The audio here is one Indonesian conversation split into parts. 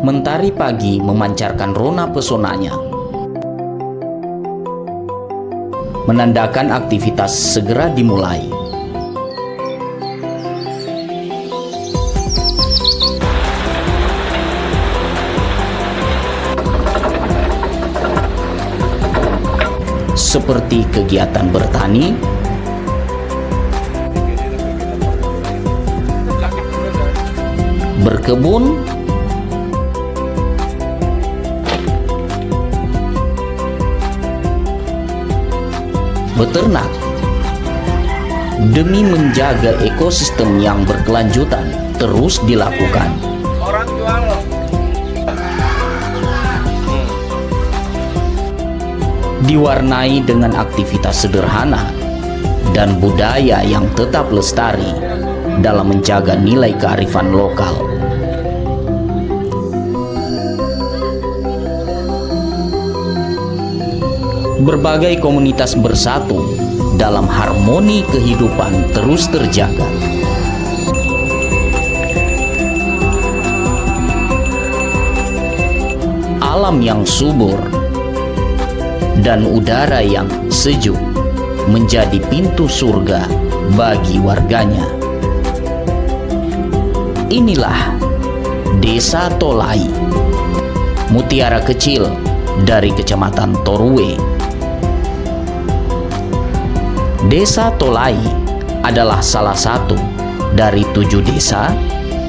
Mentari pagi memancarkan rona pesonanya, menandakan aktivitas segera dimulai. Seperti kegiatan bertani, berkebun, beternak, demi menjaga ekosistem yang berkelanjutan terus dilakukan. Diwarnai dengan aktivitas sederhana dan budaya yang tetap lestari dalam menjaga nilai kearifan lokal. Berbagai komunitas bersatu dalam harmoni kehidupan terus terjaga. Alam yang subur dan udara yang sejuk menjadi pintu surga bagi warganya. Inilah Desa Tolai, mutiara kecil dari Kecamatan Torue. Desa Tolai adalah salah satu dari 7 desa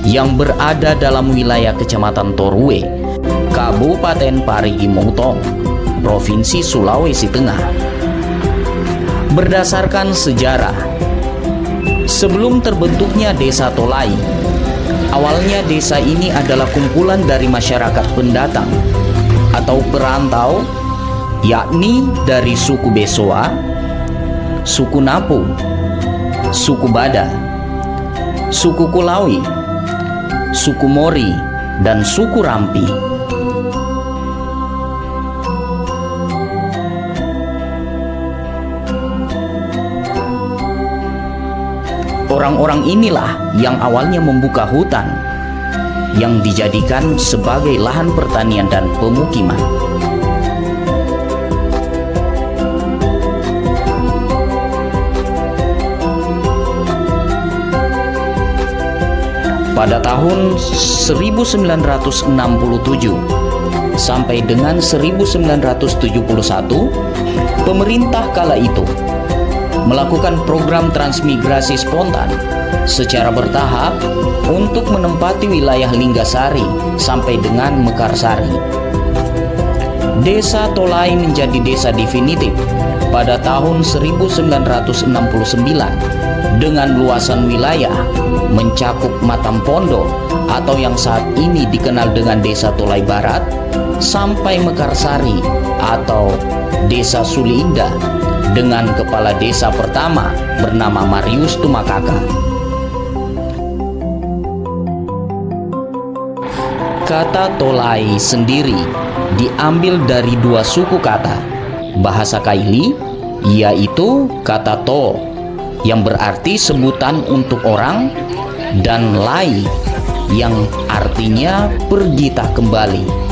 yang berada dalam wilayah Kecamatan Torue, Kabupaten Parigi Motong, Provinsi Sulawesi Tengah. Berdasarkan sejarah, sebelum terbentuknya Desa Tolai, awalnya desa ini adalah kumpulan dari masyarakat pendatang atau perantau, yakni dari suku Besoa, suku Napu, suku Bada, suku Kulawi, suku Mori, dan suku Rampi. Orang-orang inilah yang awalnya membuka hutan yang dijadikan sebagai lahan pertanian dan pemukiman. Pada tahun 1967 sampai dengan 1971, pemerintah kala itu melakukan program transmigrasi spontan secara bertahap untuk menempati wilayah Linggasari sampai dengan Mekarsari. Desa Tolai menjadi desa definitif pada tahun 1969 dengan luasan wilayah mencakup Matampondo atau yang saat ini dikenal dengan Desa Tolai Barat sampai Mekarsari atau Desa Suli Indah dengan kepala desa pertama bernama Marius Tumakaka. Kata Tolai sendiri diambil dari 2 suku kata bahasa Kaili, yaitu kata to yang berarti sebutan untuk orang dan lai yang artinya pergi tak kembali.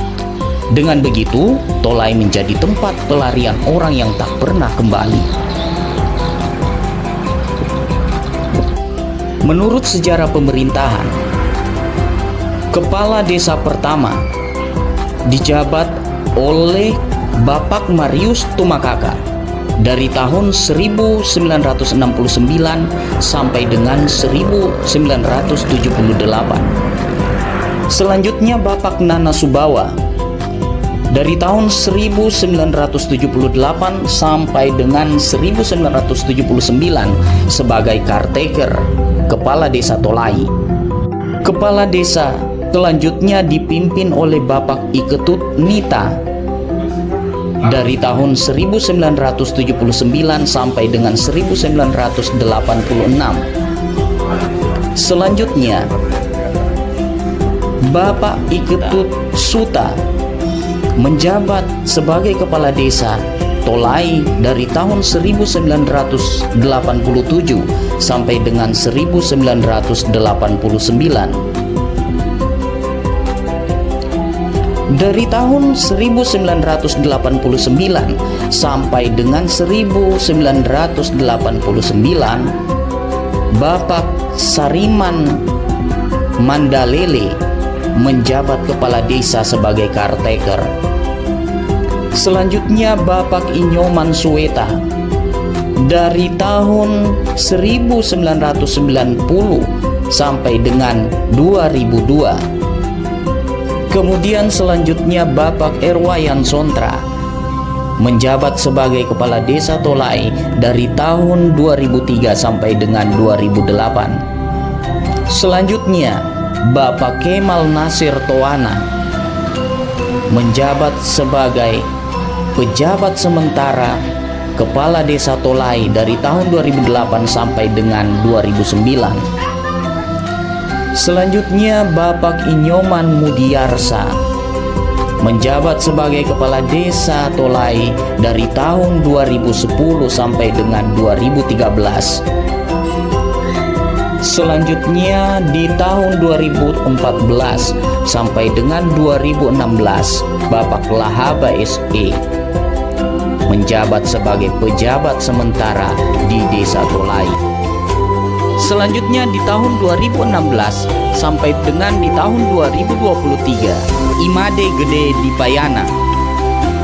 Dengan begitu, Tolai menjadi tempat pelarian orang yang tak pernah kembali. Menurut sejarah pemerintahan, kepala desa pertama dijabat oleh Bapak Marius Tumakaka dari tahun 1969 sampai dengan 1978. Selanjutnya Bapak Nana Subawa dari tahun 1978 sampai dengan 1979 sebagai caretaker kepala desa Tolai. Kepala desa selanjutnya dipimpin oleh Bapak Iketut Nita dari tahun 1979 sampai dengan 1986. Selanjutnya Bapak Iketut Suta menjabat sebagai kepala desa Tolai dari tahun 1987 sampai dengan 1989. Dari tahun 1989 sampai dengan 1989, Bapak Sariman Mandalele menjabat kepala desa sebagai caretaker. Selanjutnya Bapak Inyoman Suweta dari tahun 1990 sampai dengan 2002. Kemudian selanjutnya Bapak Erwayan Sontra menjabat sebagai kepala desa Tolai dari tahun 2003 sampai dengan 2008. Selanjutnya Bapak Kemal Nasir Towana menjabat sebagai pejabat sementara kepala desa Tolai dari tahun 2008 sampai dengan 2009. Selanjutnya Bapak Inyoman Mudiarsa menjabat sebagai kepala desa Tolai dari tahun 2010 sampai dengan 2013. Selanjutnya di tahun 2014 sampai dengan 2016 Bapak Lahaba SE menjabat sebagai pejabat sementara di desa Tolai. Selanjutnya di tahun 2016 sampai dengan di tahun 2023 Imade Gede Dipayana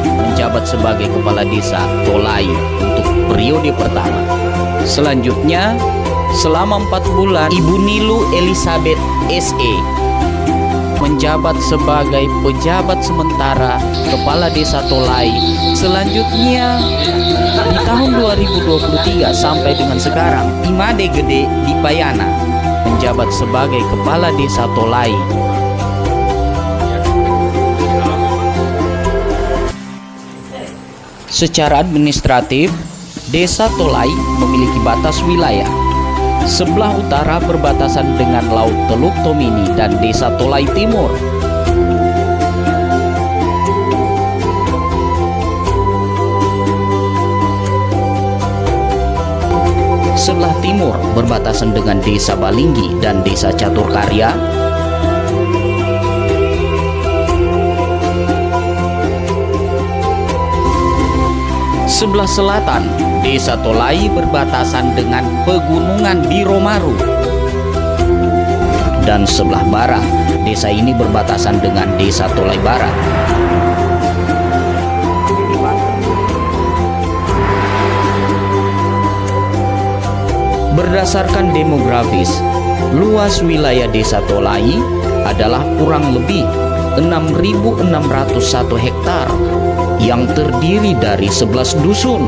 menjabat sebagai kepala desa Tolai untuk periode pertama. Selanjutnya selama 4 bulan Ibu Nilu Elizabeth SE menjabat sebagai pejabat sementara kepala desa Tolai. Selanjutnya di tahun 2023 sampai dengan sekarang Imade Gede Dipayana menjabat sebagai kepala desa Tolai. Secara administratif, desa Tolai memiliki batas wilayah. Sebelah utara berbatasan dengan Laut Teluk Tomini dan desa Tolai Timur. Sebelah timur berbatasan dengan desa Balinggi dan desa Caturkarya. Sebelah selatan, desa Tolai berbatasan dengan pegunungan Biromaru. Dan sebelah barat, desa ini berbatasan dengan desa Tolai Barat. Berdasarkan demografis, luas wilayah desa Tolai adalah kurang lebih 6.601 hektar yang terdiri dari 11 dusun.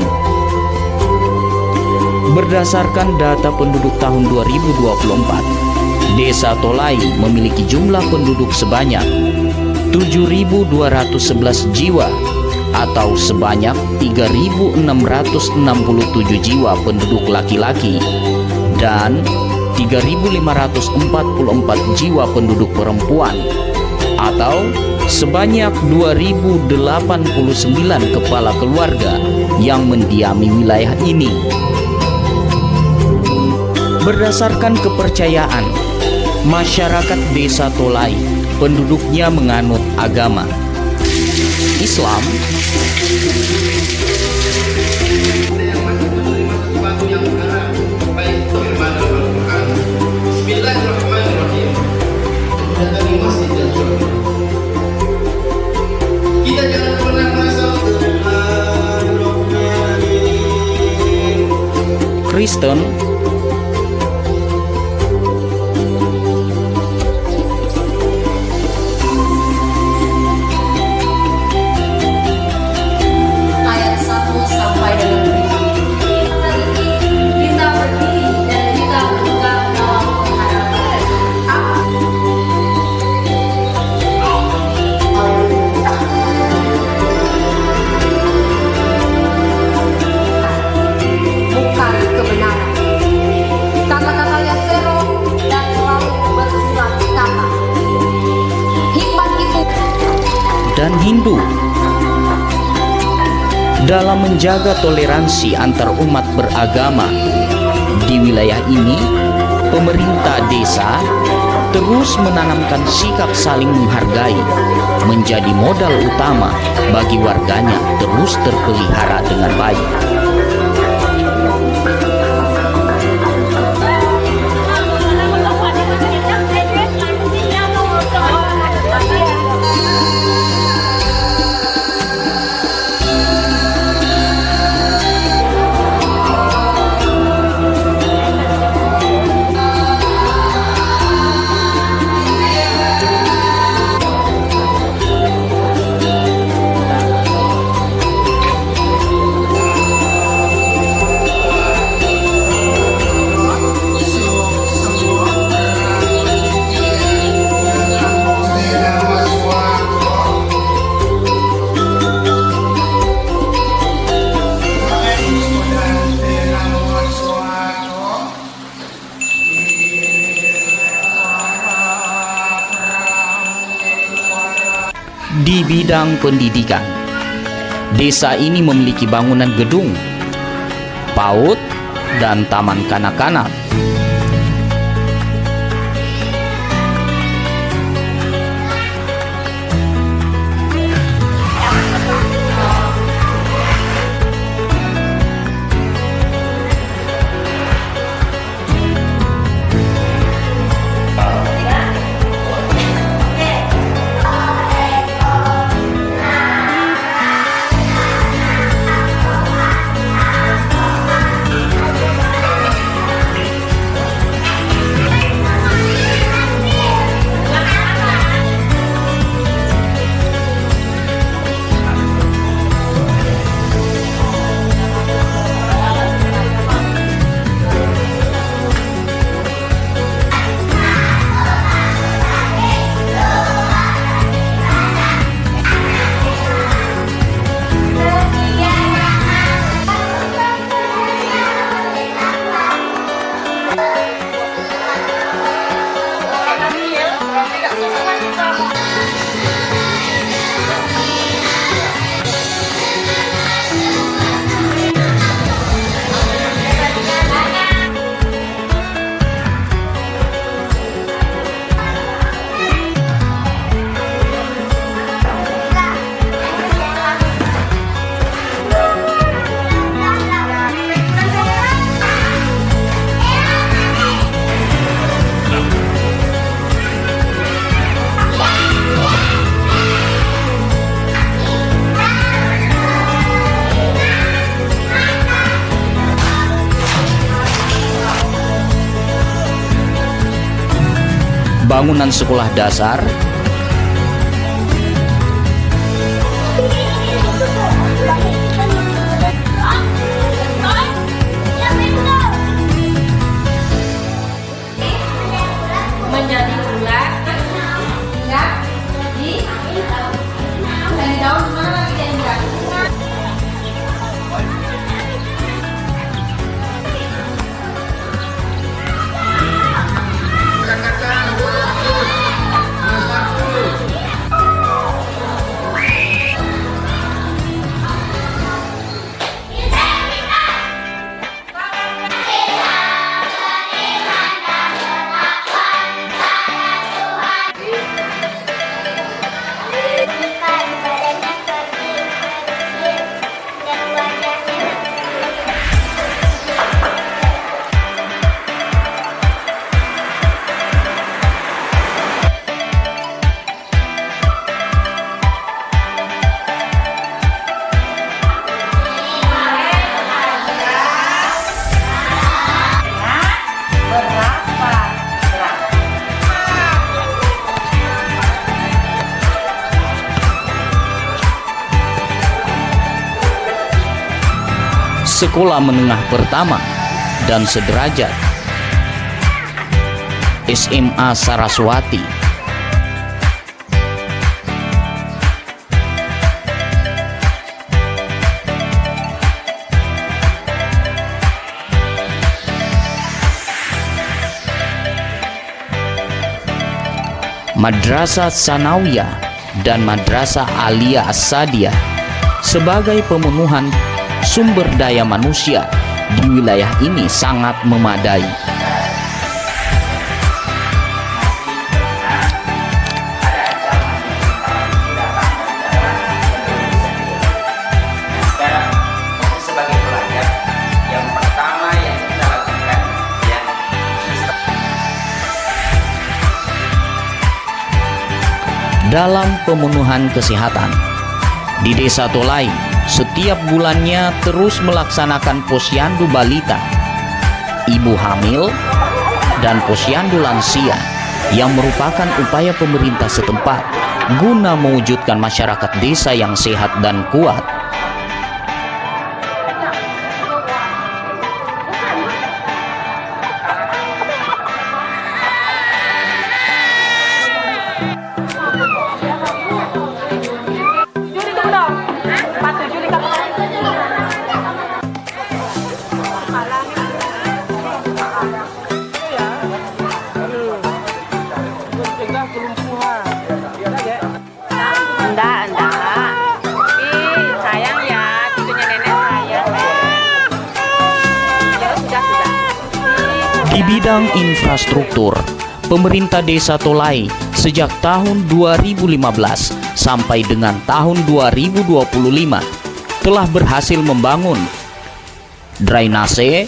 Berdasarkan data penduduk tahun 2024, desa Tolai memiliki jumlah penduduk sebanyak 7.211 jiwa atau sebanyak 3.667 jiwa penduduk laki-laki dan 3.544 jiwa penduduk perempuan atau sebanyak 2.089 kepala keluarga yang mendiami wilayah ini. Berdasarkan kepercayaan, masyarakat desa Tolai penduduknya menganut agama Islam, Kristen, ayat 1 sampai dengan 7. Kita berdiri dan kita berpegang dalam penghadapan bukan kebenaran. Kata-kata yang terong dan selalu bersurat kata. Hikmat itu dan Hindu. Dalam menjaga toleransi antar umat beragama di wilayah ini, pemerintah desa terus menanamkan sikap saling menghargai menjadi modal utama bagi warganya terus terpelihara dengan baik. Di bidang pendidikan, desa ini memiliki bangunan gedung, PAUD, dan taman kanak-kanak. Bangunan sekolah dasar, menjadi bulat hingga di dari daun mana dia enggak. sekolah menengah pertama dan sederajat, SMA Saraswati, Madrasah Sanawiyah dan Madrasah Aliyah As-Sadiyah sebagai pemenuhan sumber daya manusia di wilayah ini sangat memadai. dalam pemenuhan kesehatan. Di Desa Tolai, setiap bulannya terus melaksanakan posyandu balita, ibu hamil, dan posyandu lansia yang merupakan upaya pemerintah setempat guna mewujudkan masyarakat desa yang sehat dan kuat. Enggak. Tapi sayang ya, cucunya nenek sayang. Ya, sudah. Di bidang infrastruktur, pemerintah Desa Tolai sejak tahun 2015 sampai dengan tahun 2025 telah berhasil membangun drainase,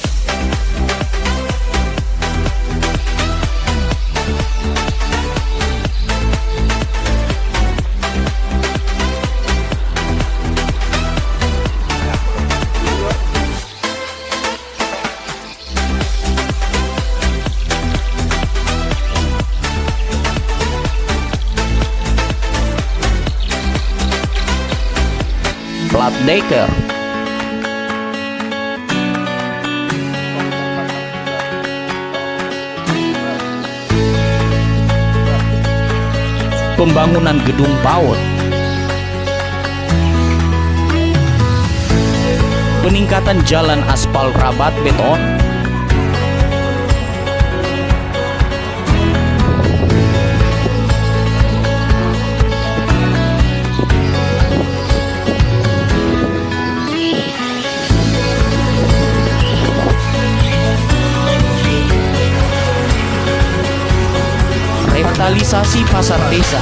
plat deker, pembangunan gedung PAUD, peningkatan jalan aspal rabat beton, revitalisasi pasar desa,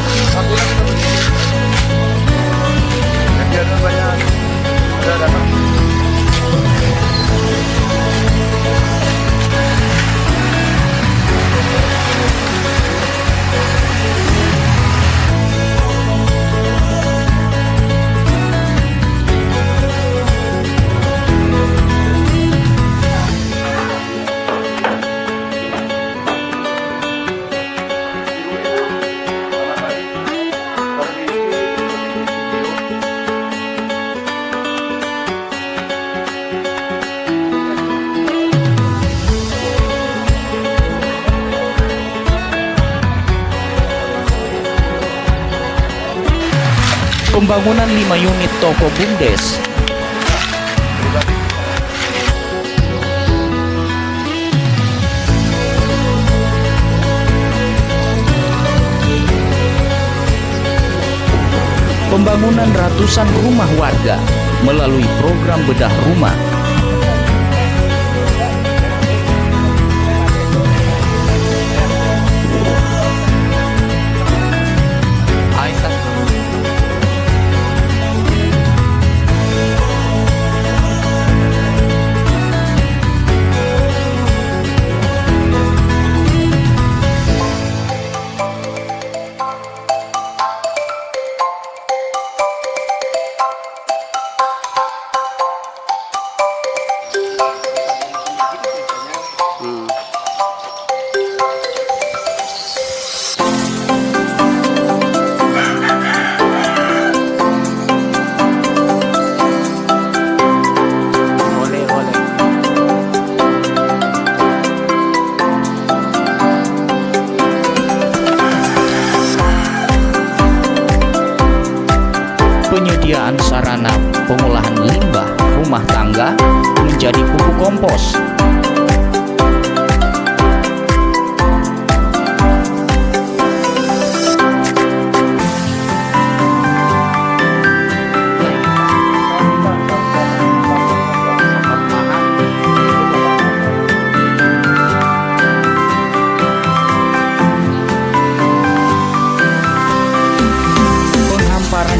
pembangunan 5 unit toko BUMDes, pembangunan ratusan rumah warga melalui program bedah rumah, penyediaan sarana pengolahan limbah rumah tangga menjadi pupuk kompos,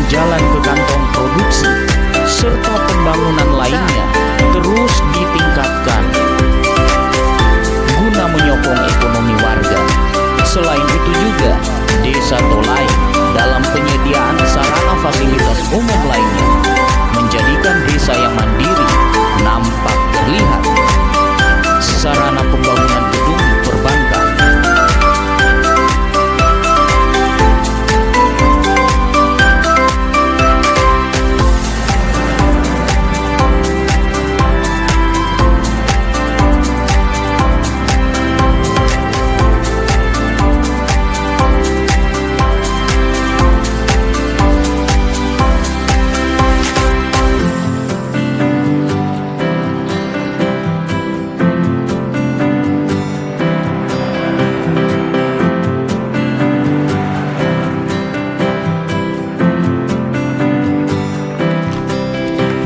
jalan ke kantong produksi, serta pembangunan lainnya terus ditingkatkan guna menyokong ekonomi warga. Selain itu juga, Desa Tolai dalam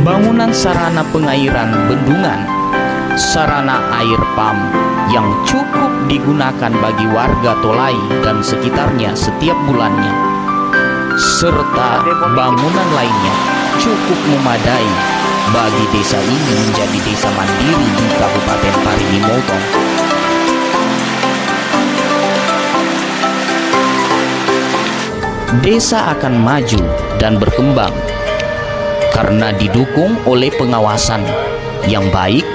bangunan sarana pengairan bendungan, sarana air pam yang cukup digunakan bagi warga Tolai dan sekitarnya setiap bulannya, serta bangunan lainnya cukup memadai bagi desa ini menjadi desa mandiri di Kabupaten Parigi Motong. Desa akan maju dan berkembang karena didukung oleh pengawasan yang baik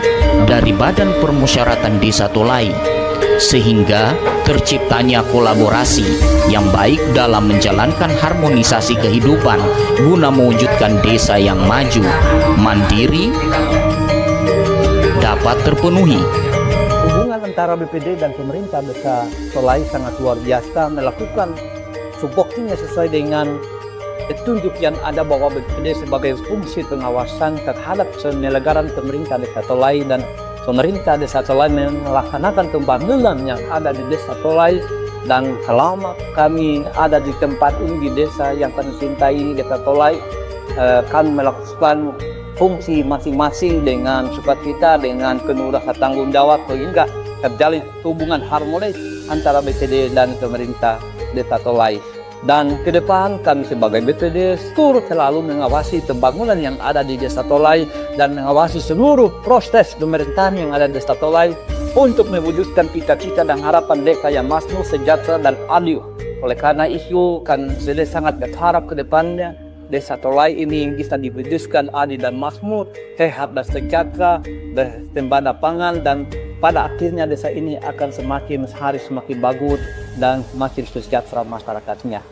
dari Badan Permusyawaratan Desa Tolai, sehingga terciptanya kolaborasi yang baik dalam menjalankan harmonisasi kehidupan guna mewujudkan desa yang maju, mandiri, dapat terpenuhi. Hubungan antara BPD dan pemerintah Desa Tolai sangat luar biasa, melakukan suportinya sesuai dengan petunjuk yang ada bahwa BPD sebagai fungsi pengawasan terhadap penyelenggaraan pemerintah Desa Tolai, dan pemerintah Desa Tolai melaksanakan pembangunan yang ada di Desa Tolai. Dan selama kami ada di tempat ini di desa yang kami cintai, Desa Tolai, kami melakukan fungsi masing-masing dengan sukacita, dengan penuh rasa tanggung jawab, sehingga terjalin hubungan harmonis antara BPD dan pemerintah Desa Tolai. Dan ke depan kami sebagai BPD turut selalu mengawasi pembangunan yang ada di Desa Tolai dan mengawasi seluruh proses pemerintahan yang ada di Desa Tolai untuk mewujudkan cita-cita dan harapan desa yang makmur, sejahtera, dan adil. Oleh karena itu, kan BPD sangat berharap ke depannya Desa Tolai ini bisa diwujudkan adil dan makmur, sehat dan sejahtera, bertembana pangan, dan pada akhirnya desa ini akan semakin hari semakin bagus dan semakin sejahtera masyarakatnya.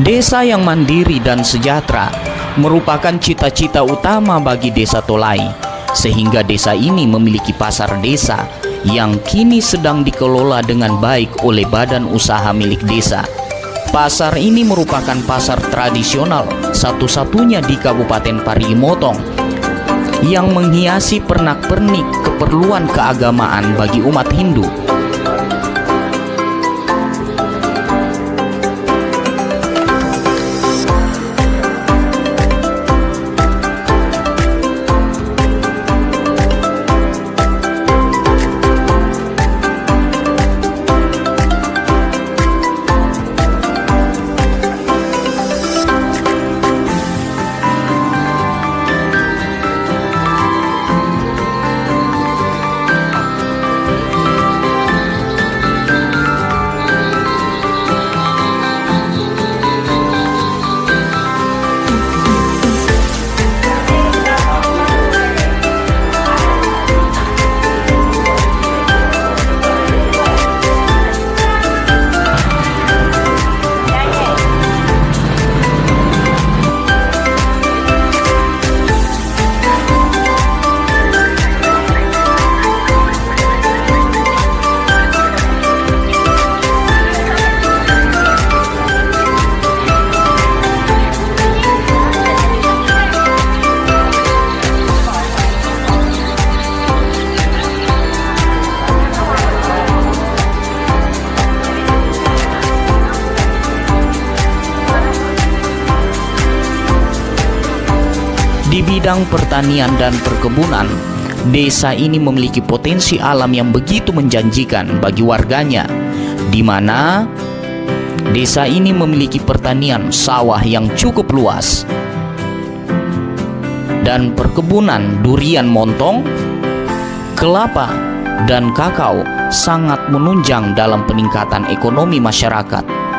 Desa yang mandiri dan sejahtera merupakan cita-cita utama bagi Desa Tolai, sehingga desa ini memiliki pasar desa yang kini sedang dikelola dengan baik oleh badan usaha milik desa. Pasar ini merupakan pasar tradisional satu-satunya di Kabupaten Parigi Motong yang menghiasi pernak-pernik keperluan keagamaan bagi umat Hindu. Di bidang pertanian dan perkebunan, desa ini memiliki potensi alam yang begitu menjanjikan bagi warganya, di mana desa ini memiliki pertanian sawah yang cukup luas dan perkebunan durian montong, kelapa, dan kakao sangat menunjang dalam peningkatan ekonomi masyarakat.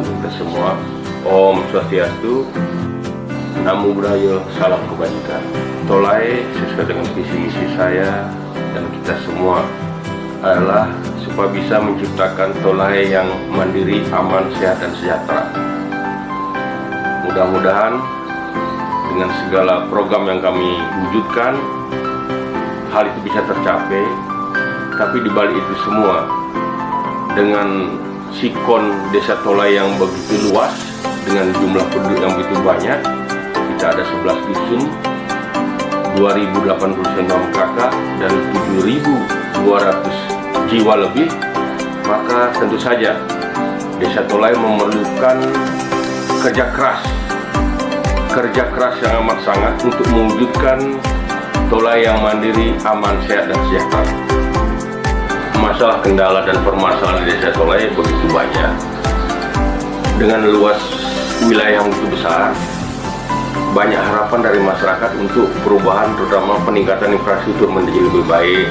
kita semua. Om Swastiastu, Namo Buddhaya, salam kebajikan. Tolai sesuai dengan visi misi saya dan kita semua adalah supaya bisa menciptakan Tolai yang mandiri, aman, sehat, dan sejahtera. Mudah-mudahan dengan segala program yang kami wujudkan, hal itu bisa tercapai. Tapi di balik itu semua, dengan sikon Desa Tolai yang begitu luas, dengan jumlah penduduk yang begitu banyak, kita ada 11 dusun, 2089 kakak, dan 7.200 jiwa lebih, maka tentu saja Desa Tolai memerlukan kerja keras yang amat sangat untuk mewujudkan Tolai yang mandiri, aman, sehat, dan sejahtera. Masalah kendala dan permasalahan di Desa Tolai begitu banyak. Dengan luas wilayah yang begitu besar, banyak harapan dari masyarakat untuk perubahan, terutama peningkatan infrastruktur menjadi lebih baik,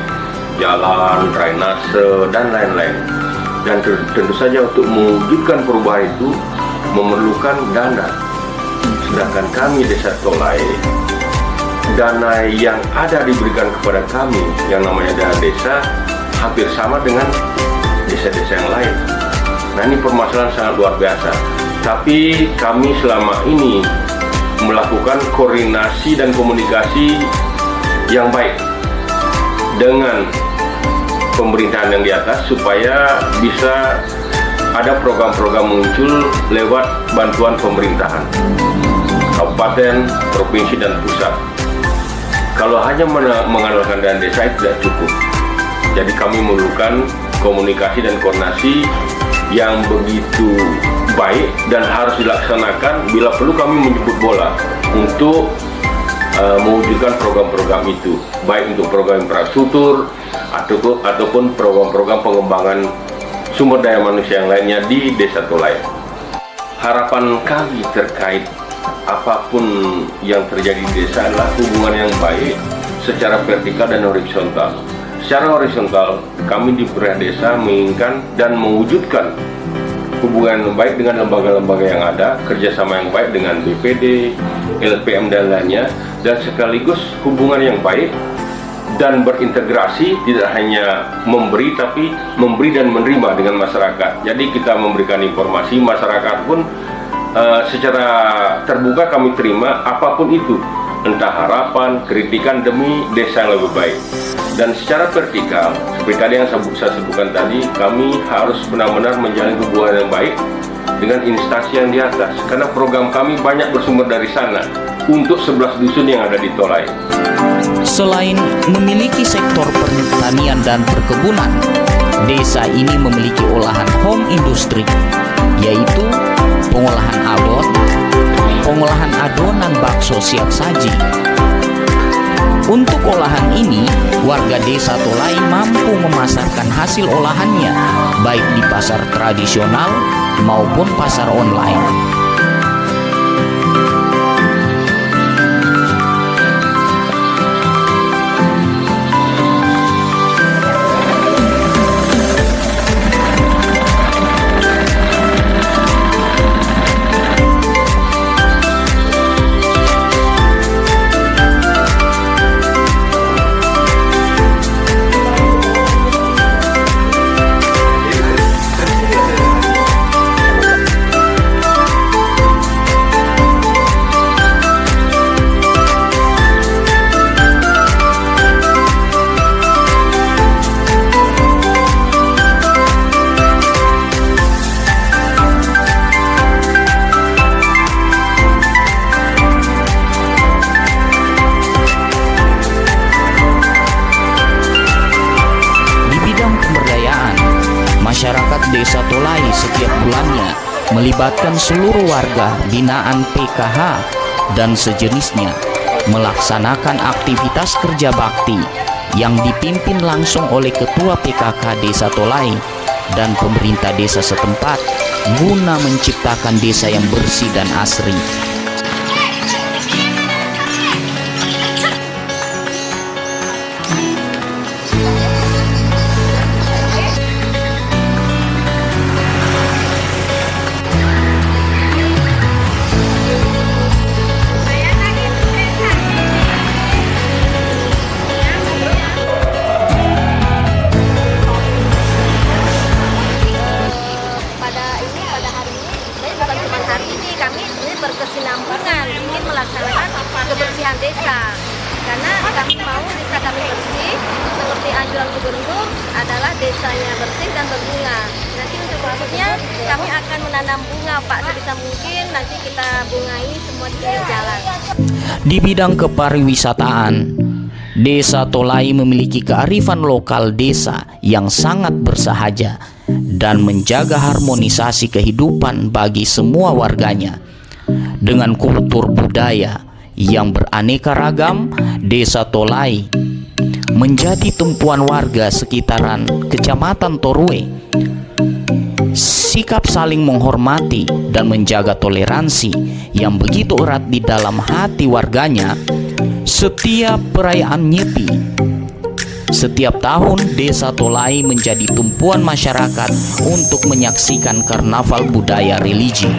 jalan, drainase, dan lain-lain. Dan tentu saja untuk mewujudkan perubahan itu memerlukan dana. Sedangkan kami Desa Tolai, dana yang ada diberikan kepada kami yang namanya dana desa hampir sama dengan desa-desa yang lain. Nah, ini permasalahan sangat luar biasa. Tapi kami selama ini melakukan koordinasi dan komunikasi yang baik dengan pemerintahan yang di atas supaya bisa ada program-program muncul lewat bantuan pemerintahan kabupaten, provinsi, dan pusat. Kalau hanya mengandalkan dana desa itu tidak cukup. Jadi kami memerlukan komunikasi dan koordinasi yang begitu baik dan harus dilaksanakan. Bila perlu kami menjemput bola untuk mewujudkan program-program itu, baik untuk program infrastruktur ataupun program-program pengembangan sumber daya manusia yang lainnya di Desa Tolai. Harapan kami terkait apapun yang terjadi di desa adalah hubungan yang baik secara vertikal dan horizontal. Secara horizontal, kami di Perda Desa menginginkan dan mewujudkan hubungan yang baik dengan lembaga-lembaga yang ada, kerjasama yang baik dengan BPD, LPM, dan lainnya, dan sekaligus hubungan yang baik dan berintegrasi, tidak hanya memberi tapi memberi dan menerima dengan masyarakat. Jadi kita memberikan informasi, masyarakat pun secara terbuka kami terima apapun itu, entah harapan, kritikan demi desa yang lebih baik. Dan secara vertikal, seperti tadi yang saya sebutkan tadi, kami harus benar-benar menjalin hubungan yang baik dengan instansi yang di atas, karena program kami banyak bersumber dari sana untuk 11 dusun yang ada di Tolai. Selain memiliki sektor pertanian dan perkebunan, desa ini memiliki olahan home industry, yaitu pengolahan abon, pengolahan adonan bakso siap saji. Untuk olahan ini, warga Desa Tolai mampu memasarkan hasil olahannya, baik di pasar tradisional maupun pasar online. Masyarakat Desa Tolai setiap bulannya melibatkan seluruh warga binaan PKH dan sejenisnya melaksanakan aktivitas kerja bakti yang dipimpin langsung oleh Ketua PKK Desa Tolai dan pemerintah desa setempat guna menciptakan desa yang bersih dan asri. anjuran gubernur adalah desanya bersih dan berbunga. Nanti untuk berikutnya kami akan menanam bunga Pak, sebisa mungkin nanti kita bungai semua di pinggir jalan. Di bidang kepariwisataan, Desa Tolai memiliki kearifan lokal desa yang sangat bersahaja dan menjaga harmonisasi kehidupan bagi semua warganya. Dengan kultur budaya yang beraneka ragam, Desa Tolai menjadi tumpuan warga sekitaran Kecamatan Torue. Sikap saling menghormati dan menjaga toleransi yang begitu erat di dalam hati warganya. Setiap perayaan Nyepi, setiap tahun Desa Tolai menjadi tumpuan masyarakat untuk menyaksikan karnaval budaya religi.